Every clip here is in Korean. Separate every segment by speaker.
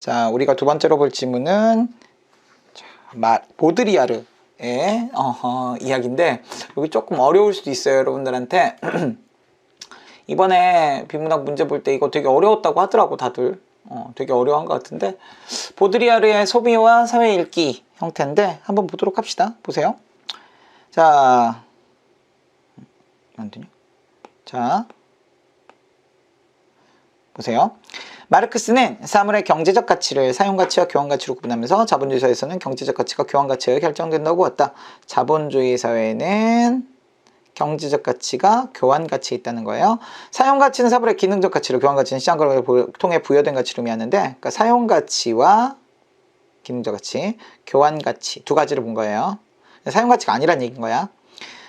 Speaker 1: 자, 우리가 두 번째로 볼 질문은 보드리아르의 이야기인데, 여기 조금 어려울 수도 있어요, 여러분들한테. 이번에 비문학 문제 볼 때 이거 되게 어려웠다고 하더라고, 다들. 되게 어려운 것 같은데, 보드리아르의 소비와 사회 읽기 형태인데 한번 보도록 합시다. 보세요. 자, 안 되냐? 자, 보세요. 마르크스는 사물의 경제적 가치를 사용가치와 교환가치로 구분하면서 자본주의 사회에서는 경제적 가치가 교환가치에 결정된다고 보았다. 자본주의 사회는 경제적 가치가 교환가치에 있다는 거예요. 사용가치는 사물의 기능적 가치로, 교환가치는 시장거래를 통해 부여된 가치를 의미하는데, 그러니까 사용가치와 기능적 가치, 교환가치 두 가지를 본 거예요. 사용가치가 아니란 얘기인 거야.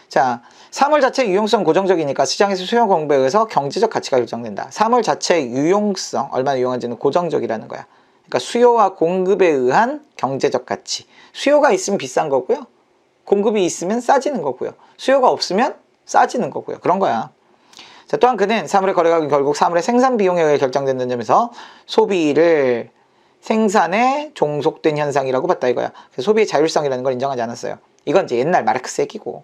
Speaker 1: 자, 사물 자체의 유용성 고정적이니까 시장에서 수요 공급에 의해서 경제적 가치가 결정된다. 사물 자체의 유용성, 얼마나 유용한지는 고정적이라는 거야. 그러니까 수요와 공급에 의한 경제적 가치. 수요가 있으면 비싼 거고요. 공급이 있으면 싸지는 거고요. 수요가 없으면 싸지는 거고요. 그런 거야. 자, 또한 그는 사물의 거래가격이 결국 사물의 생산 비용에 의해 결정된다는 점에서 소비를 생산에 종속된 현상이라고 봤다 이거야. 그래서 소비의 자율성이라는 걸 인정하지 않았어요. 이건 이제 옛날 마르크스 얘기고.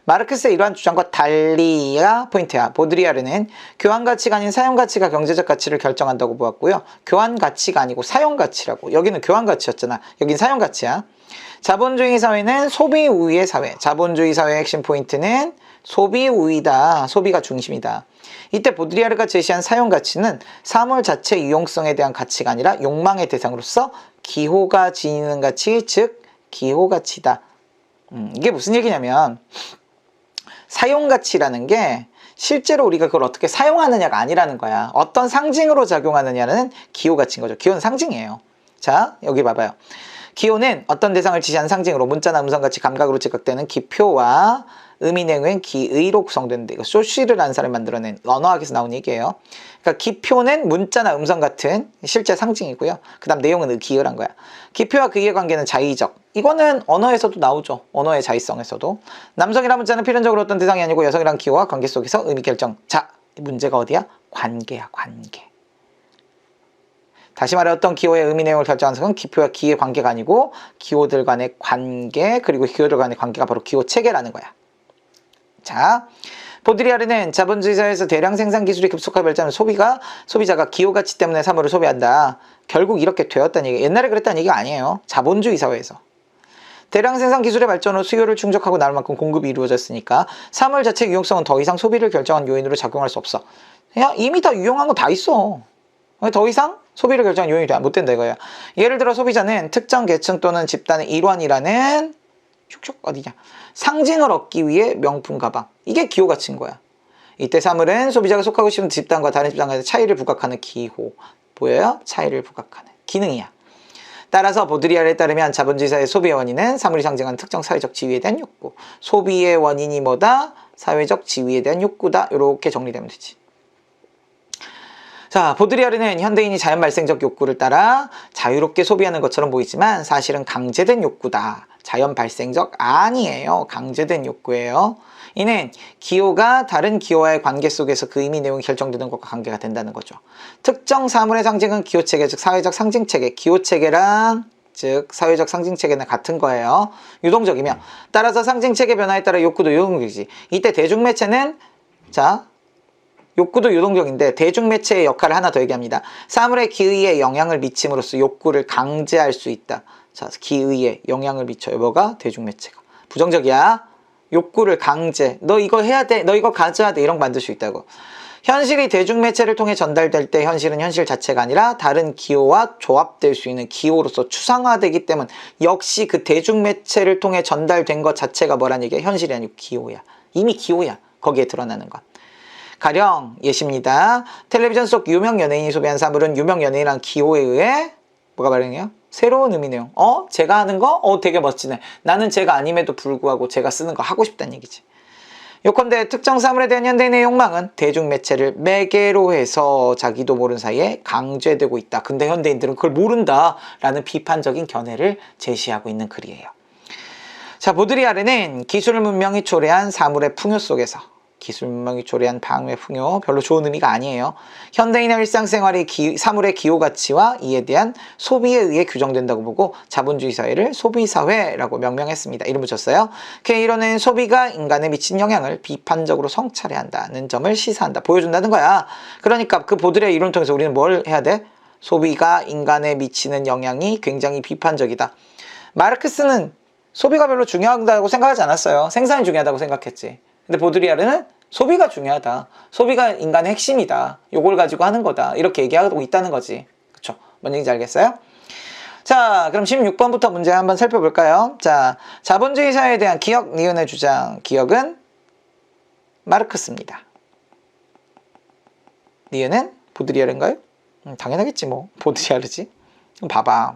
Speaker 1: 마르크스의 이러한 주장과 달리가 포인트야. 보드리아르는 교환가치가 아닌 사용가치가 경제적 가치를 결정한다고 보았고요. 교환가치가 아니고 사용가치라고. 여기는 교환가치였잖아. 여긴 사용가치야. 자본주의 사회는 소비 우위의 사회. 자본주의 사회의 핵심 포인트는 소비 우위다. 소비가 중심이다. 이때 보드리아르가 제시한 사용가치는 사물 자체 유용성에 대한 가치가 아니라 욕망의 대상으로서 기호가 지니는 가치, 즉 기호가치다. 이게 무슨 얘기냐면 사용가치라는 게 실제로 우리가 그걸 어떻게 사용하느냐가 아니라는 거야. 어떤 상징으로 작용하느냐는 기호가치인 거죠. 기호는 상징이에요. 자, 여기 봐봐요. 기호는 어떤 대상을 지시한 상징으로 문자나 음성같이 감각으로 지각되는 기표와 의미 내용은 기의로 구성되는데, 이거 쇼시르라는 사람이 만들어낸 언어학에서 나온 얘기예요. 그러니까 기표는 문자나 음성 같은 실제 상징이고요. 그 다음 내용은 기의란 거야. 기표와 그의의 관계는 자의적. 이거는 언어에서도 나오죠. 언어의 자의성에서도. 남성이란 문자는 필연적으로 어떤 대상이 아니고 여성이란 기호와 관계 속에서 의미 결정. 자, 문제가 어디야? 관계야, 관계. 다시 말해 어떤 기호의 의미 내용을 결정하는 것은 기표와 기의 관계가 아니고 기호들 간의 관계, 그리고 기호들 간의 관계가 바로 기호 체계라는 거야. 자, 보드리아르는 자본주의 사회에서 대량 생산 기술이 급속하게 발전하면 소비자가 기호가치 때문에 사물을 소비한다. 결국 이렇게 되었다는 얘기. 옛날에 그랬다는 얘기가 아니에요. 자본주의 사회에서. 대량 생산 기술의 발전으로 수요를 충족하고 나올 만큼 공급이 이루어졌으니까 사물 자체의 유용성은 더 이상 소비를 결정한 요인으로 작용할 수 없어. 야, 이미 다 유용한 거 다 있어. 더 이상 소비를 결정한 요인이 못 된다 이거야. 예를 들어 소비자는 특정 계층 또는 집단의 일원이라는 어디냐 상징을 얻기 위해 명품 가방, 이게 기호가치인 거야. 이때 사물은 소비자가 속하고 싶은 집단과 다른 집단과의 차이를 부각하는 기호, 보여요? 차이를 부각하는 기능이야. 따라서 보드리아르에 따르면 자본주의 사회의 소비의 원인은 사물이 상징하는 특정 사회적 지위에 대한 욕구, 소비의 원인이 뭐다? 사회적 지위에 대한 욕구다. 이렇게 정리되면 되지. 자, 보드리아르는 현대인이 자연 발생적 욕구를 따라 자유롭게 소비하는 것처럼 보이지만 사실은 강제된 욕구다. 자연 발생적 아니에요. 강제된 욕구예요. 이는 기호가 다른 기호와의 관계 속에서 그 의미 내용이 결정되는 것과 관계가 된다는 거죠. 특정 사물의 상징은 기호체계, 즉 사회적 상징체계, 기호체계랑 즉 사회적 상징체계는 같은 거예요. 유동적이며 따라서 상징체계 변화에 따라 욕구도 유동적이지. 이때 대중매체는 자 욕구도 유동적인데 대중매체의 역할을 하나 더 얘기합니다. 사물의 기의에 영향을 미침으로써 욕구를 강제할 수 있다. 자, 기의에 영향을 미쳐요. 뭐가? 대중매체가. 부정적이야. 욕구를 강제. 너 이거 해야 돼. 너 이거 가져야 돼. 이런 거 만들 수 있다고. 현실이 대중매체를 통해 전달될 때 현실은 현실 자체가 아니라 다른 기호와 조합될 수 있는 기호로서 추상화되기 때문 역시 그 대중매체를 통해 전달된 것 자체가 뭐란 얘기야? 현실이 아니고 기호야. 이미 기호야. 거기에 드러나는 것. 가령 예시입니다. 텔레비전 속 유명 연예인이 소비한 사물은 유명 연예인이란 기호에 의해 뭐가 발생해요? 새로운 의미 내용. 제가 하는 거? 되게 멋지네. 나는 제가 아님에도 불구하고 제가 쓰는 거 하고 싶다는 얘기지. 요컨대 특정 사물에 대한 현대인의 욕망은 대중매체를 매개로 해서 자기도 모르는 사이에 강제되고 있다. 근데 현대인들은 그걸 모른다라는 비판적인 견해를 제시하고 있는 글이에요. 자, 보드리아르는 기술 문명이 초래한 사물의 풍요 속에서 기술 문명이 초래한 방해 풍요 별로 좋은 의미가 아니에요. 현대인의 일상생활의 사물의 기호 가치와 이에 대한 소비에 의해 규정된다고 보고 자본주의 사회를 소비사회라고 명명했습니다. 이름 붙였어요. 그 이론은 소비가 인간에 미친 영향을 비판적으로 성찰해야 한다는 점을 시사한다, 보여준다는 거야. 그러니까 그 보드레의 이론을 통해서 우리는 뭘 해야 돼? 소비가 인간에 미치는 영향이 굉장히 비판적이다. 마르크스는 소비가 별로 중요하다고 생각하지 않았어요. 생산이 중요하다고 생각했지. 근데 보드리아르는 소비가 중요하다. 소비가 인간의 핵심이다. 요걸 가지고 하는 거다. 이렇게 얘기하고 있다는 거지. 그쵸? 뭔 얘기인지 알겠어요? 자, 그럼 16번부터 문제 한번 살펴볼까요? 자, 자본주의 사회에 대한 기억, 니은의 주장. 기억은 마르크스입니다. 니은은 보드리아르인가요? 당연하겠지 뭐. 보드리아르지. 그럼 봐봐.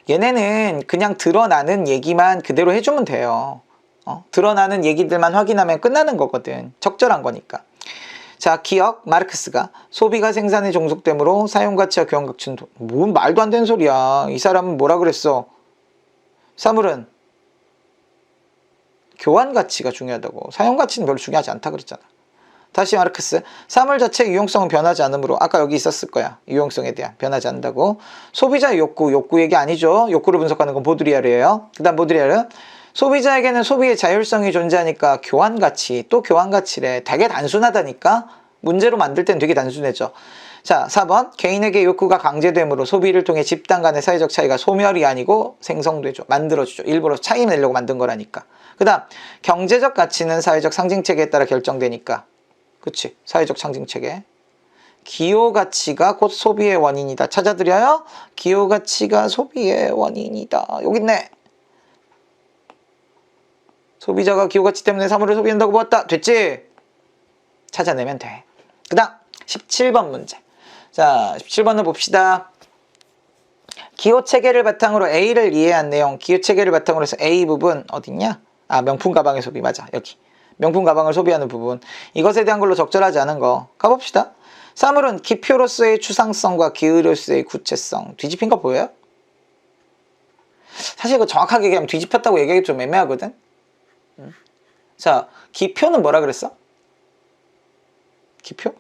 Speaker 1: 얘네는 그냥 드러나는 얘기만 그대로 해주면 돼요. 드러나는 얘기들만 확인하면 끝나는 거거든. 적절한 거니까. 자, 기억, 마르크스가 소비가 생산의 종속됨으로 사용가치와 교환가치는 뭔 말도 안 되는 소리야. 이 사람은 뭐라 그랬어? 사물은 교환가치가 중요하다고. 사용가치는 별로 중요하지 않다 그랬잖아. 다시 마르크스, 사물 자체의 유용성은 변하지 않으므로, 아까 여기 있었을 거야. 유용성에 대한 변하지 않는다고. 소비자의 욕구 얘기 아니죠. 욕구를 분석하는 건 보드리아르예요. 그 다음 보드리아르, 소비자에게는 소비의 자율성이 존재하니까 교환가치, 또 교환가치래. 되게 단순하다니까. 문제로 만들 땐 되게 단순해져. 자, 4번, 개인에게 욕구가 강제되므로 소비를 통해 집단 간의 사회적 차이가 소멸이 아니고 생성되죠. 만들어주죠. 일부러 차이 내려고 만든 거라니까. 그 다음, 경제적 가치는 사회적 상징체계에 따라 결정되니까. 그치? 사회적 상징체계. 기호가치가 곧 소비의 원인이다. 찾아드려요? 기호가치가 소비의 원인이다. 여기 있네. 소비자가 기호가치 때문에 사물을 소비한다고 보았다. 됐지? 찾아내면 돼. 그 다음 17번 문제. 자, 17번을 봅시다. 기호체계를 바탕으로 A를 이해한 내용. 기호체계를 바탕으로 해서 A 부분 어딨냐? 아, 명품 가방의 소비. 맞아. 여기. 명품 가방을 소비하는 부분. 이것에 대한 걸로 적절하지 않은 거. 가봅시다. 사물은 기표로서의 추상성과 기호로서의 구체성. 뒤집힌 거 보여요? 사실 이거 정확하게 얘기하면 뒤집혔다고 얘기하기 좀 애매하거든? 자, 기표는 뭐라 그랬어? 기표?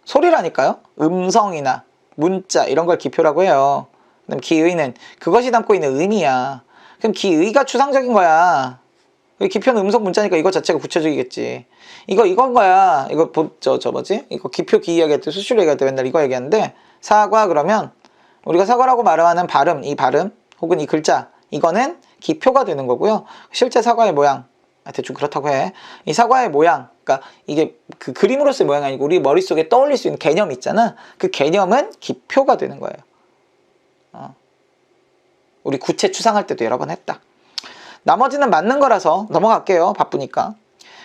Speaker 1: 소리라니까요? 음성이나 문자 이런 걸 기표라고 해요. 그다음 기의는 그것이 담고 있는 의미야. 그럼 기의가 추상적인 거야. 기표는 음성 문자니까 이거 자체가 구체적이겠지. 이건 거야. 이거 뭐지? 이거 기표 기의 얘기할 때 수시로 얘기할 때 맨날 이거 얘기하는데, 사과 그러면 우리가 사과라고 말하는 발음, 이 발음 혹은 이 글자, 이거는 기표가 되는 거고요. 실제 사과의 모양, 대충 그렇다고 해. 이 사과의 모양, 그러니까 이게 그 그림으로서의 모양이 아니고 우리 머릿속에 떠올릴 수 있는 개념 있잖아. 그 개념은 기표가 되는 거예요. 우리 구체 추상할 때도 여러 번 했다. 나머지는 맞는 거라서 넘어갈게요. 바쁘니까.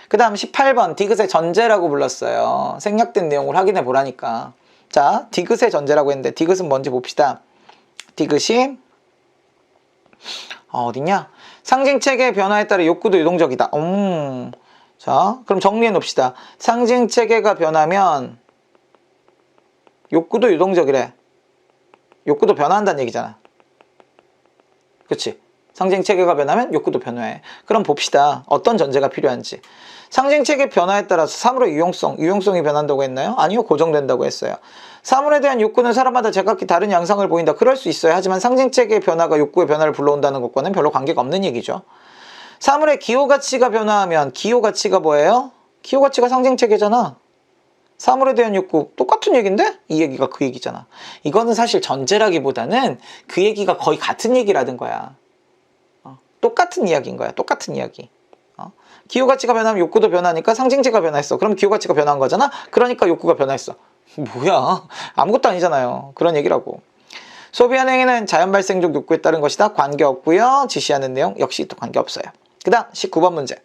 Speaker 1: 그 다음 18번 디귿의 전제라고 불렀어요. 생략된 내용을 확인해 보라니까. 자, 디귿의 전제라고 했는데 디귿은 뭔지 봅시다. 디귿이 어딨냐? 상징체계의 변화에 따라 욕구도 유동적이다. 자, 그럼 정리해 놓읍시다. 상징체계가 변하면 욕구도 유동적이래. 욕구도 변화한다는 얘기잖아. 그치? 상징체계가 변하면 욕구도 변화해. 그럼 봅시다. 어떤 전제가 필요한지. 상징체계 변화에 따라서 사물의 유용성이 변한다고 했나요? 아니요. 고정된다고 했어요. 사물에 대한 욕구는 사람마다 제각기 다른 양상을 보인다. 그럴 수 있어요. 하지만 상징체계의 변화가 욕구의 변화를 불러온다는 것과는 별로 관계가 없는 얘기죠. 사물의 기호가치가 변화하면 기호가치가 뭐예요? 기호가치가 상징체계잖아. 사물에 대한 욕구 똑같은 얘기인데? 이 얘기가 그 얘기잖아. 이거는 사실 전제라기보다는 그 얘기가 거의 같은 얘기라는 거야. 똑같은 이야기인 거야. 똑같은 이야기. 기호가치가 변하면 욕구도 변하니까 상징체가 변화했어. 그럼 기호가치가 변한 거잖아. 그러니까 욕구가 변화했어. 뭐야? 아무것도 아니잖아요. 그런 얘기라고. 소비하는 행위는 자연 발생적 욕구에 따른 것이다. 관계없고요. 지시하는 내용 역시 또 관계없어요. 그 다음 19번 문제.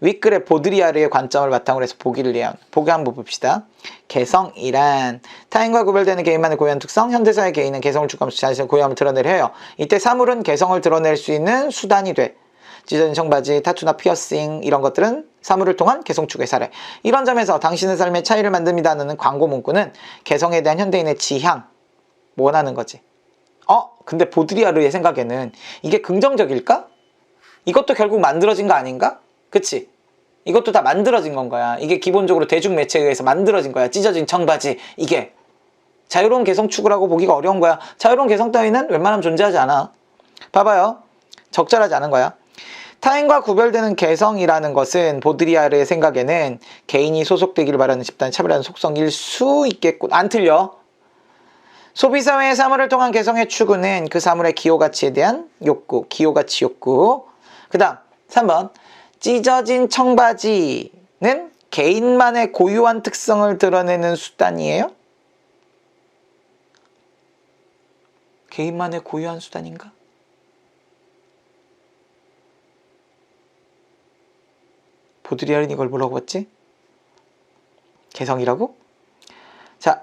Speaker 1: 윗글의 보드리아르의 관점을 바탕으로 해서 보기를 이해한 보기 한번 봅시다. 개성이란 타인과 구별되는 개인만의 고유한 특성, 현대사의 개인은 개성을 추구하면서 자신의 고유함을 드러내려 해요. 이때 사물은 개성을 드러낼 수 있는 수단이 돼. 찢어진 청바지, 타투나 피어싱 이런 것들은 사물을 통한 개성 추구의 사례. 이런 점에서 당신의 삶의 차이를 만듭니다는 광고 문구는 개성에 대한 현대인의 지향 원하는 거지. 근데 보드리아르의 생각에는 이게 긍정적일까? 이것도 결국 만들어진 거 아닌가? 그치? 이것도 다 만들어진 건 거야. 이게 기본적으로 대중매체에 의해서 만들어진 거야. 찢어진 청바지. 이게 자유로운 개성 추구라고 보기가 어려운 거야. 자유로운 개성 따위는 웬만하면 존재하지 않아. 봐봐요. 적절하지 않은 거야. 타인과 구별되는 개성이라는 것은 보드리아르의 생각에는 개인이 소속되기를 바라는 집단의 차별하는 속성일 수 있겠군. 안 틀려. 소비사회의 사물을 통한 개성의 추구는 그 사물의 기호가치에 대한 욕구, 기호가치 욕구. 그 다음 3번 찢어진 청바지는 개인만의 고유한 특성을 드러내는 수단이에요? 개인만의 고유한 수단인가? 보드리아르는 이걸 뭐라고 했지? 개성이라고? 자,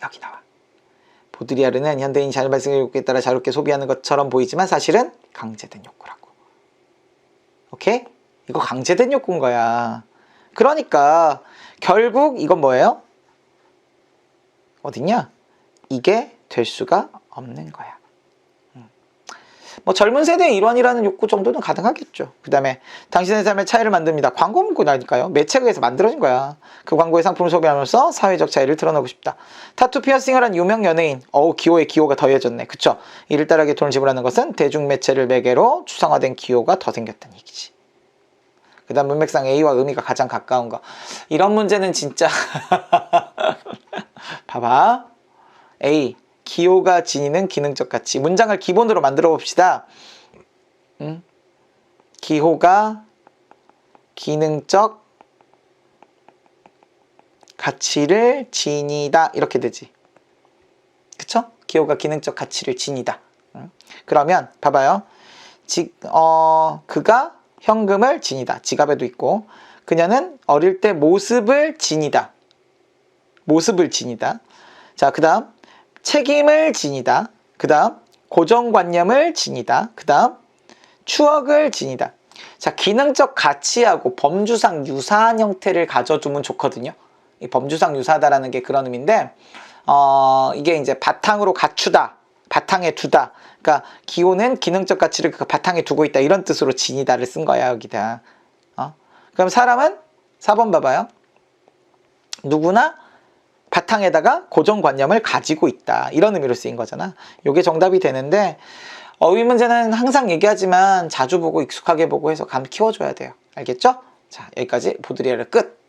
Speaker 1: 여기 나와. 보드리아르는 현대인 자연 발생의 욕구에 따라 자유롭게 소비하는 것처럼 보이지만 사실은 강제된 욕구라고. 오케이? 이거 강제된 욕구인 거야. 그러니까 결국 이건 뭐예요? 어딨냐? 이게 될 수가 없는 거야. 뭐 젊은 세대의 일환이라는 욕구 정도는 가능하겠죠. 그 다음에 당신의 삶의 차이를 만듭니다. 광고 문구라니까요. 매체에 의해서 만들어진 거야. 그 광고의 상품을 소비하면서 사회적 차이를 드러내고 싶다. 타투 피어싱을 한 유명 연예인. 기호에 기호가 더해졌네. 그쵸? 이를 따르게 돈을 지불하는 것은 대중매체를 매개로 추상화된 기호가 더 생겼다는 얘기지. 그 다음 문맥상 A와 의미가 가장 가까운 거. 이런 문제는 진짜 봐봐. A. 기호가 지니는 기능적 가치. 문장을 기본으로 만들어 봅시다. 기호가 기능적 가치를 지니다. 이렇게 되지. 그쵸? 기호가 기능적 가치를 지니다. 그러면 봐봐요. 그가 현금을 지니다. 지갑에도 있고. 그녀는 어릴 때 모습을 지니다. 모습을 지니다. 자, 그 다음 책임을 지니다. 그 다음 고정관념을 지니다. 그 다음 추억을 지니다. 자, 기능적 가치하고 범주상 유사한 형태를 가져두면 좋거든요. 이 범주상 유사하다라는 게 그런 의미인데 이게 이제 바탕으로 갖추다, 바탕에 두다. 그러니까 기호는 기능적 가치를 그 바탕에 두고 있다. 이런 뜻으로 지니다를 쓴 거야, 여기다. 그럼 사람은 4번 봐봐요. 누구나 바탕에다가 고정관념을 가지고 있다. 이런 의미로 쓰인 거잖아. 이게 정답이 되는데 어휘 문제는 항상 얘기하지만 자주 보고 익숙하게 보고 해서 감 키워줘야 돼요. 알겠죠? 자, 여기까지 보드리아르 끝.